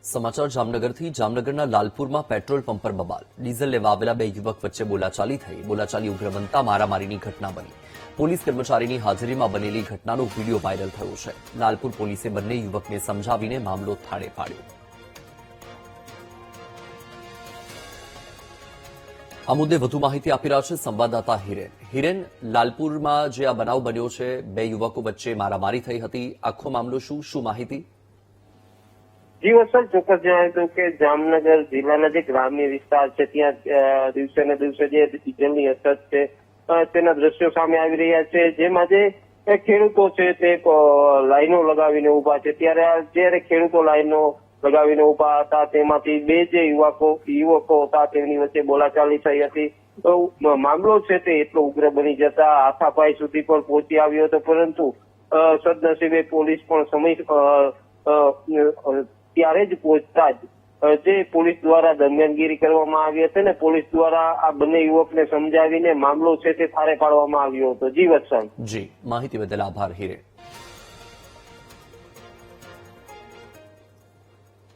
સમાચાર જામનગરથી જામનગરના લાલપુરમાં petrol pump પર બબાલ ડીઝલ લેવા આવેલા બે યુવક વચ્ચે બોલાચાલી થઈ બોલાચાલી ઉગ્ર બનતા મારામારીની ઘટના બની પોલીસ કર્મચારીની હાજરીમાં બનેલી ઘટનાનો વિડીયો વાયરલ થયો છે લાલપુર પોલીસે બંને યુવકને સમજાવીને મામલો થાળે પાડ્યો આ મુદ્દે વધુ માહિતી આપી રહ્યા છે સંવાદદાતા હિરેન લાલપુરમાં જે આ બનાવ બન્યો છે બે યુવકો વચ્ચે મારામારી થઈ હતી આખો મામલો શું માહિતી જી વસંત ચોક્કસ જણાવ્યું હતું કે જામનગર જિલ્લાના જે ગ્રામ્ય વિસ્તાર છે ત્યાં દિવસે ને દિવસે જે ડીઝલની અછત છે તેના દ્રશ્યો સામે આવી રહ્યા છે જેમાં જે ખેડૂતો છે તે લાઈનો લગાવીને ઉભા છે જ્યારે ખેડૂતો લાઈનો લગાવીને ઉભા હતા તેમાંથી બે જે યુવકો હતા તેમની વચ્ચે બોલાચાલી થઈ હતી તો મામલો છે તે એટલો ઉગ્ર બની જતા હાથાપાઈ સુધી પણ પહોંચી આવ્યો હતો પરંતુ સદનસીબે પોલીસ પણ સમય ત્યારે જ પહોંચતા જ જે પોલીસ દ્વારા દરમિયાનગીરી કરવામાં આવી હતી ને પોલીસ દ્વારા આ બંને યુવકને સમજાવીને મામલો છે તે થાળે પાડવામાં આવ્યો હતો જી વત્સંત જી માહિતી બદલ આભાર હિરેન